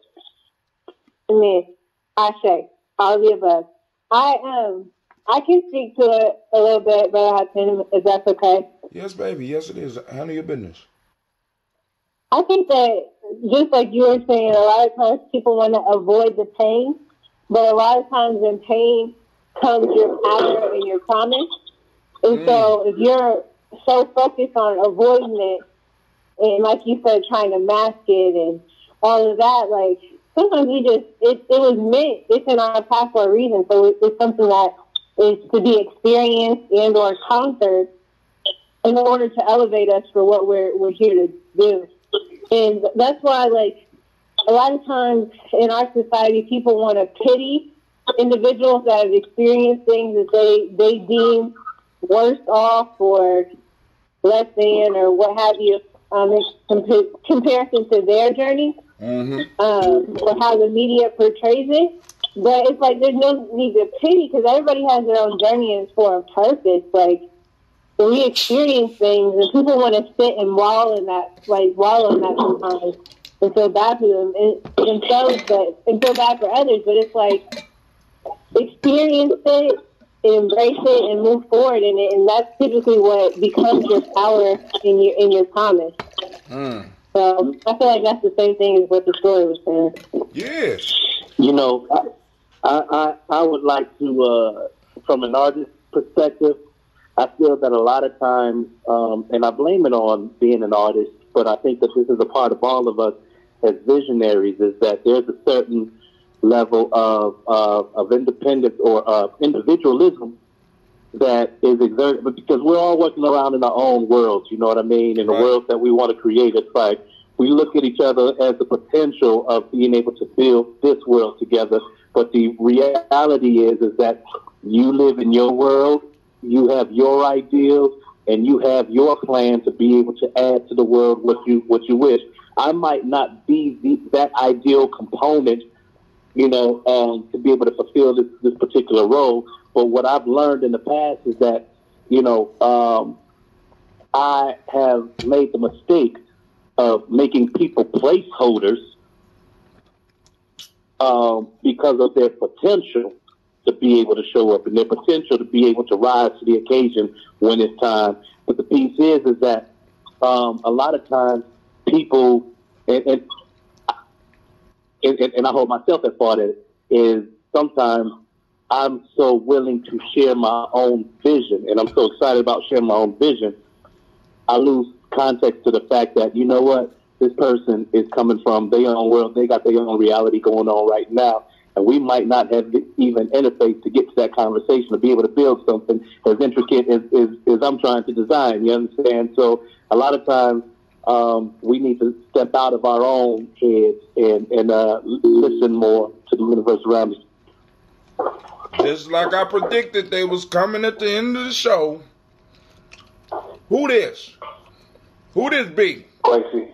Me, Ashe, all of the above. I can speak to it a little bit, Brother Hudson, if that's okay. Yes, baby. Yes, it is. Handle your business. I think that, just like you were saying, a lot of times people want to avoid the pain, but a lot of times in pain comes your power and your promise. And so if you're so focused on avoiding it, and like you said, trying to mask it and all of that, like, sometimes it was meant, it's in our past for a reason. So it's something that is to be experienced and or conquered in order to elevate us for what we're here to do. And that's why, like, a lot of times in our society, people want to pity individuals that have experienced things that they deem worse off or less than or what have you, in comparison to their journey, or how the media portrays it. But it's like there's no need to pity because everybody has their own journey and it's for a purpose. Like, we experience things and people want to sit and wallow in that sometimes and feel bad for them and themselves, and feel bad for others. But it's like, experience it, embrace it, and move forward in it, and that's typically what becomes your power in your promise. So I feel like that's the same thing as what the story was saying. Yes. You know, I would like to, from an artist's perspective, I feel that a lot of times, and I blame it on being an artist, but I think that this is a part of all of us, as visionaries is that there's a certain level of independence or individualism that is exerted, but because we're all working around in our own worlds, you know what I mean? In the world that we want to create, it's like we look at each other as the potential of being able to build this world together. But the reality is that you live in your world, you have your ideals, and you have your plan to be able to add to the world what you wish. I might not be that ideal component, you know, to be able to fulfill this particular role. But what I've learned in the past is that, you know, I have made the mistake of making people placeholders because of their potential to be able to show up and their potential to be able to rise to the occasion when it's time. But the piece is that a lot of times people, and I hold myself at fault at it, is sometimes I'm so willing to share my own vision, and I'm so excited about sharing my own vision, I lose context to the fact that, you know what, this person is coming from their own world. They got their own reality going on right now, and we might not have even interface to get to that conversation to be able to build something as intricate as I'm trying to design. You understand? So a lot of times we need to step out of our own heads and listen more to the universe around us. Just like I predicted, they was coming at the end of the show. Who this? Who this be? Quincy.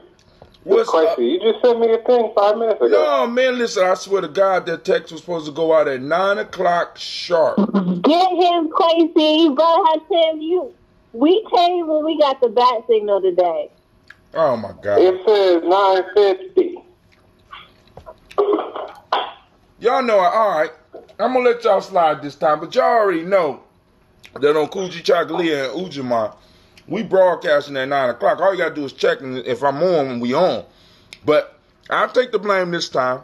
What's Quincy, up? you just sent me a thing 5 minutes ago. No, man, listen, I swear to God, that text was supposed to go out at 9 o'clock sharp. Get him, Quincy. But I tell you, we came when we got the bat signal today. Oh, my God. It says 9:50. Y'all know, all right, I'm going to let y'all slide this time, but y'all already know that on Coogee Chagalia and Ujima, we broadcasting at 9 o'clock. All you got to do is check if I'm on when we on. But I'll take the blame this time.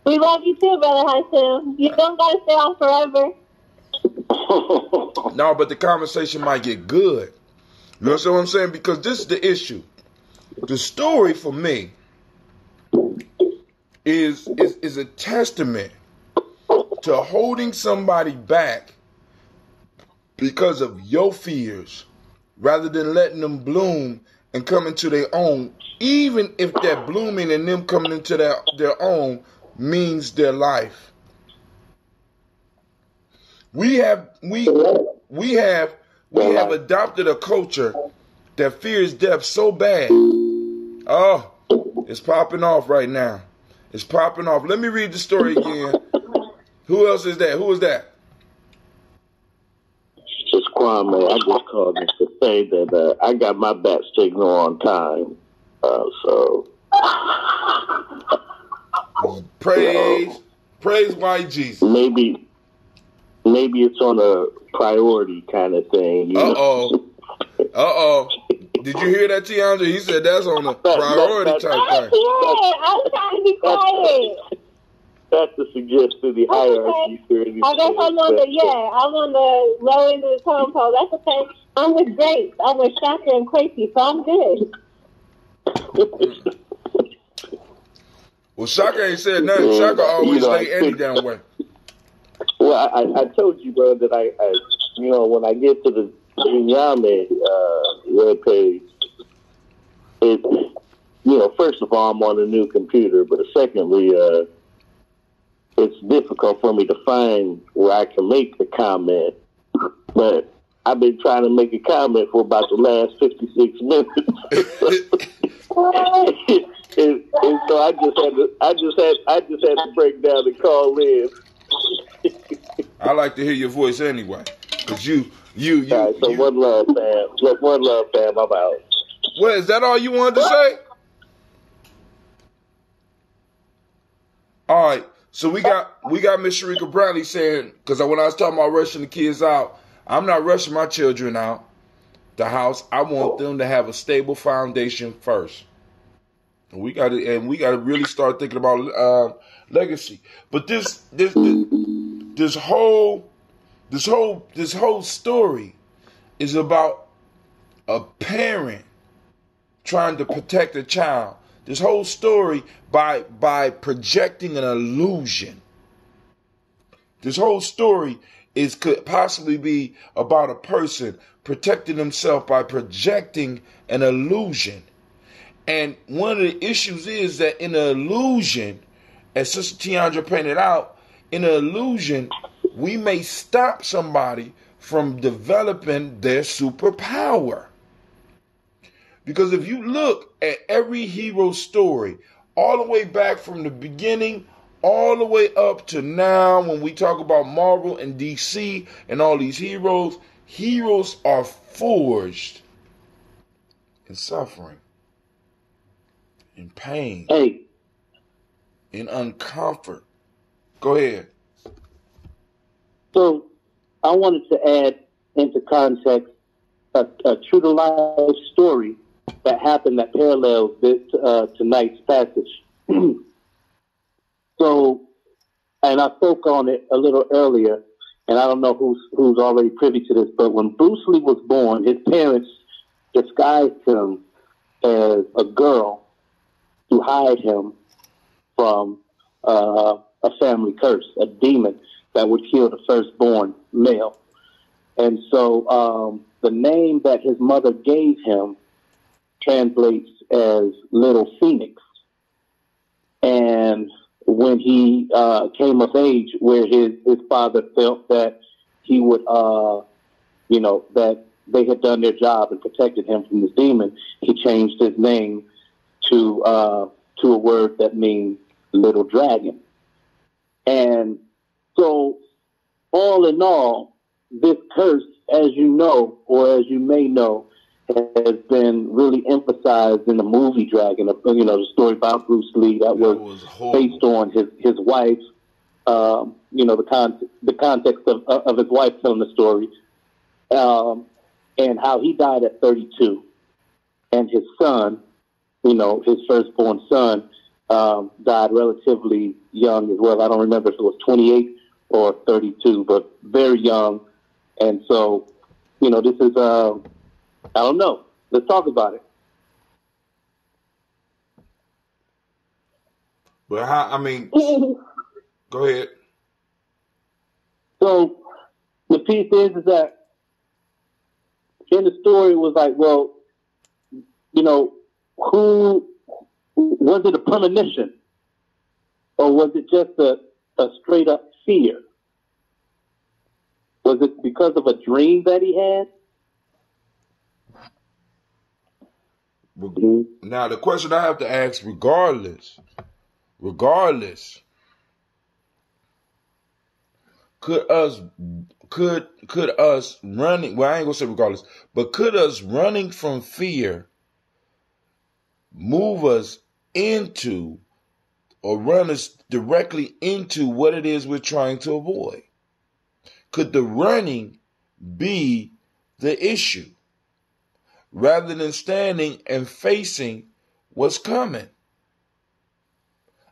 We love you too, Brother Hashem. You don't got to stay on forever. No, but the conversation might get good. You know what I'm saying? Because this is the issue. The story for me is a testament to holding somebody back because of your fears rather than letting them bloom and come into their own, even if that blooming and them coming into their own means their life. We have adopted a culture that fears death so bad. Oh, it's popping off right now. It's popping off. Let me read the story again. Who else is that? Who is that? It's Kwame. I just called to say that I got my bat signal on time. So praise white Jesus. Maybe it's on a priority kind of thing. Uh-oh. Did you hear that, Tiandra? He said that's on a priority type thing. I'm trying to be quiet. That's to suggest to the hierarchy. Okay. I guess I'm on the low end of the tone pole. That's okay. I'm with Grace. I'm with Shasha and Quincy, so I'm good. Well, Shaka ain't said nothing. Shaka always stay any damn way. Well, I told you, bro, that I when I get to the Gye-Nyame webpage, first of all, I'm on a new computer, but secondly, it's difficult for me to find where I can make the comment. But I've been trying to make a comment for about the last 56 minutes. and so I just had to break down and call in. I like to hear your voice anyway, cause you. All right, so one love, fam. Look, one love, fam. I'm out. What, is that all you wanted to say? All right. So we got Miss Sharika Bradley saying, because when I was talking about rushing the kids out, I'm not rushing my children out the house. I want them to have a stable foundation first. And we got to really start thinking about legacy. But this whole story is about a parent trying to protect a child this whole story by projecting an illusion. This whole story could possibly be about a person protecting himself by projecting an illusion. And one of the issues is that in an illusion, as Sister Tiandra pointed out, in an illusion, we may stop somebody from developing their superpower. Because if you look at every hero story, all the way back from the beginning, all the way up to now, when we talk about Marvel and DC and all these heroes, heroes are forged in suffering, in pain, in uncomfort. Go ahead. So I wanted to add into context a true-to-life story that happened that parallels this tonight's passage. So, and I spoke on it a little earlier, and I don't know who's already privy to this, but when Bruce Lee was born, his parents disguised him as a girl to hide him from a family curse, a demon that would kill the firstborn male. And so the name that his mother gave him translates as Little Phoenix. And when he came of age, where his father felt that he would, that they had done their job and protected him from this demon, he changed his name to a word that means little dragon. And so, all in all, this curse, as you know, or as you may know, has been really emphasized in the movie Dragon, the story about Bruce Lee that was based on his wife, the context of his wife telling the story, and how he died at 32. And his son, his firstborn son, died relatively young as well. I don't remember if it was 28 or 32, but very young. And so, this is, I don't know. Let's talk about it. But go ahead. So the piece is that in the story was like, well, who was it, a premonition, or was it just a straight up fear? Was it because of a dream that he had? Now the question I have to ask, regardless, could us running, well, I ain't gonna say regardless, but could us running from fear move us into or run us directly into what it is we're trying to avoid? Could the running be the issue rather than standing and facing what's coming?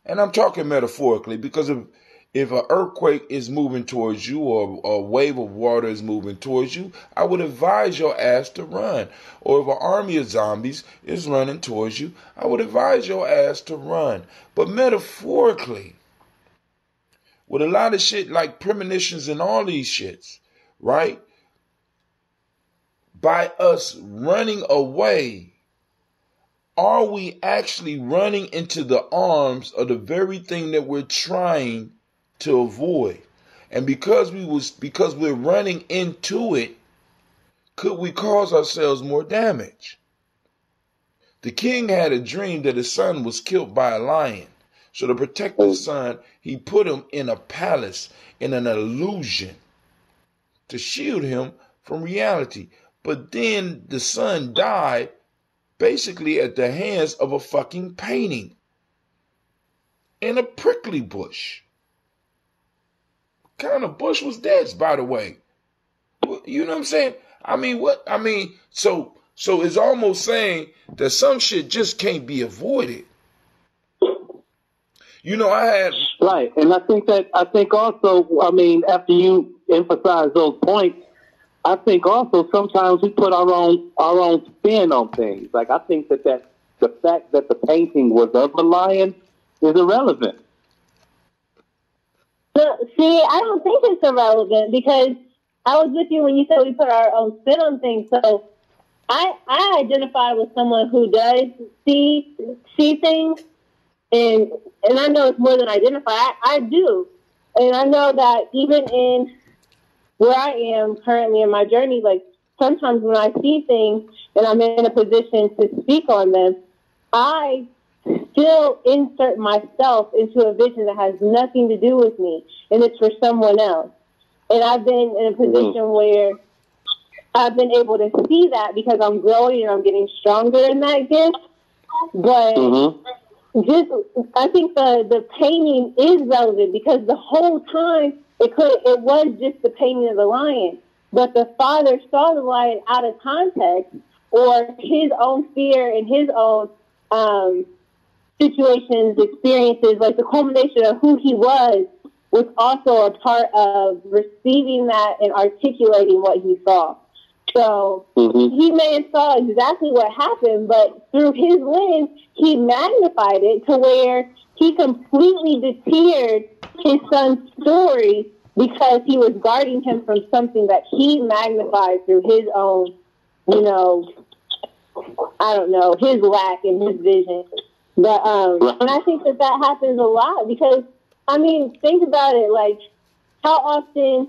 And I'm talking metaphorically, because if an earthquake is moving towards you or a wave of water is moving towards you, I would advise your ass to run. Or if an army of zombies is running towards you, I would advise your ass to run. But metaphorically, with a lot of shit like premonitions and all these shits, right? By us running away, are we actually running into the arms of the very thing that we're trying to avoid? And because we're running into it, could we cause ourselves more damage? The king had a dream that his son was killed by a lion. So to protect his son, he put him in a palace, in an illusion, to shield him from reality. But then the son died basically at the hands of a fucking painting in a prickly bush. What kind of bush was this, by the way? You know what I'm saying? So it's almost saying that some shit just can't be avoided. Right, and I think also, after you emphasize those points, I think also sometimes we put our own spin on things. Like, I think that the fact that the painting was of a lion is irrelevant. So, see, I don't think it's irrelevant because I was with you when you said we put our own spin on things. So I identify with someone who does see things, and I know it's more than identify. I do, and I know that even in where I am currently in my journey, like sometimes when I see things and I'm in a position to speak on them, I still insert myself into a vision that has nothing to do with me, and it's for someone else. And I've been in a position where I've been able to see that because I'm growing and I'm getting stronger in that gift. But I think the painting is relevant because the whole time it was just the painting of the lion, but the father saw the lion out of context or his own fear and his own situations, experiences, like the culmination of who he was also a part of receiving that and articulating what he saw. So he may have saw exactly what happened, but through his lens, he magnified it to where he completely deterred his son's story because he was guarding him from something that he magnified through his own, his lack in his vision. But and I think that happens a lot because, think about it, like how often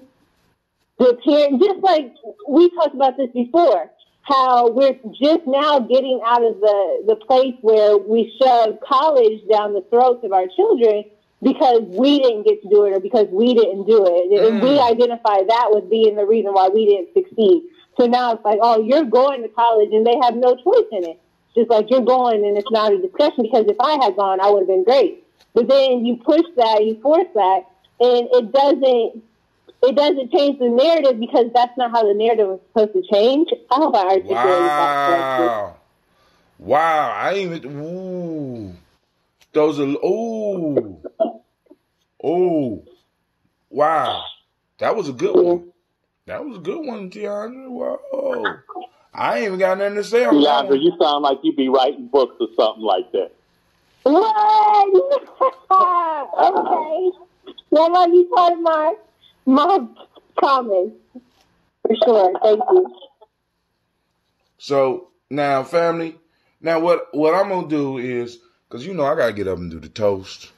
the parent, just like we talked about this before, how we're just now getting out of the place where we shove college down the throats of our children because we didn't get to do it or because we didn't do it. And we identify that with being the reason why we didn't succeed. So now it's like, oh, you're going to college and they have no choice in it. Just like you're going and it's not a discussion because if I had gone, I would have been great. But then you push that, you force that, and it doesn't change the narrative because that's not how the narrative is supposed to change. I hope I articulated that. Wow. I didn't even, those are, wow. That was a good one. That was a good one, Tiandra. Whoa. I ain't even got nothing to say on that. Tiandra, you sound like you be writing books or something like that. What? Okay. Well, like you told my comments. For sure. Thank you. So, now, family, what I'm going to do is, because I got to get up and do the toast.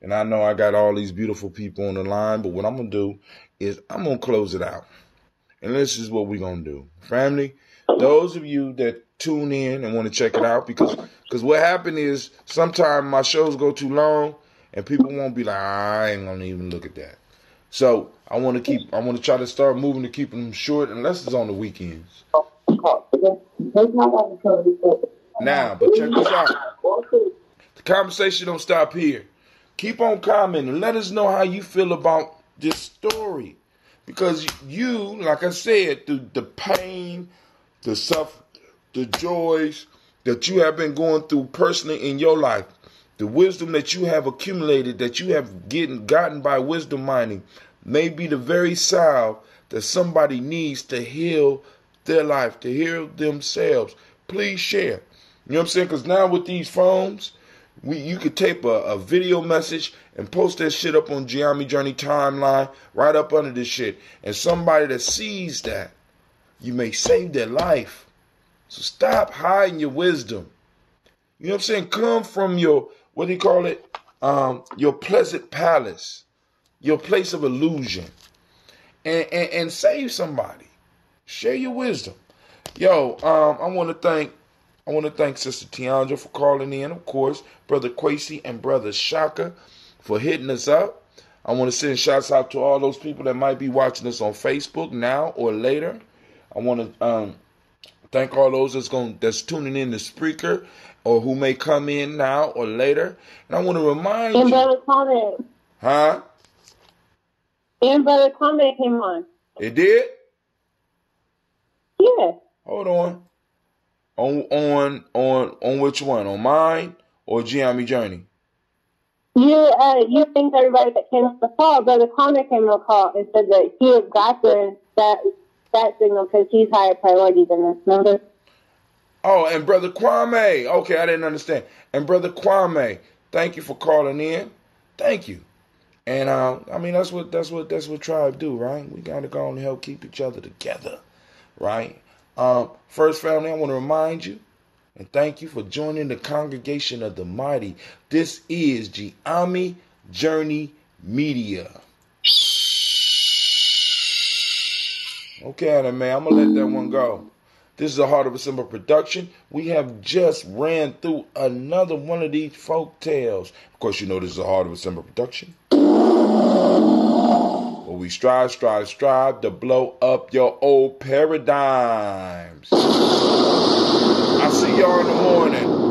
And I know I got all these beautiful people on the line, but what I'm going to do is I'm going to close it out. And this is what we're going to do. Family, those of you that tune in and want to check it out, because what happened is sometimes my shows go too long and people won't be like, I ain't going to even look at that. So I want to try to start moving to keeping them short unless it's on the weekends. Now, but check this out. The conversation don't stop here. Keep on commenting. Let us know how you feel about this story. Because you, like I said, the pain, the suffering, the joys that you have been going through personally in your life, the wisdom that you have accumulated, that you have gotten by wisdom mining, may be the very salve that somebody needs to heal their life, to heal themselves. Please share. You know what I'm saying? Because now with these phones, you could tape a video message and post that shit up on Gye-Nyame Journey timeline right up under this shit. And somebody that sees that, you may save their life. So stop hiding your wisdom. You know what I'm saying? Come from your, what do you call it? Your pleasant palace, your place of illusion, and save somebody. Share your wisdom. Yo, I want to thank Sister Tiandra for calling in, of course, Brother Quasi and Brother Shaka for hitting us up. I want to send shouts out to all those people that might be watching us on Facebook now or later. I want to thank all those that's tuning in to Spreaker or who may come in now or later. And I want to remind you. And Brother Comment. Huh? And Brother Comment came on. It did? Yeah. Hold on. On which one? On mine or Gye-Nyame Journey? You think everybody that came on the call, Brother Connor came on the call and said that he had gotten that signal because he's higher priority than us, remember? Oh, and Brother Kwame. Okay, I didn't understand. And Brother Kwame, thank you for calling in. Thank you. And I mean that's what tribe do, right? We gotta go and help keep each other together, right? First family, I want to remind you and thank you for joining the congregation of the mighty. This is Gye-Nyame Journey Media. Okay, man, I'm gonna let that one go. This is a Heart of a Simple production. We have just ran through another one of these folk tales. Of course, you know this is a Heart of a Simple production. But we strive to blow up your old paradigms. I see y'all in the morning.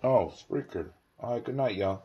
Oh, Spreaker. All right, good night, y'all.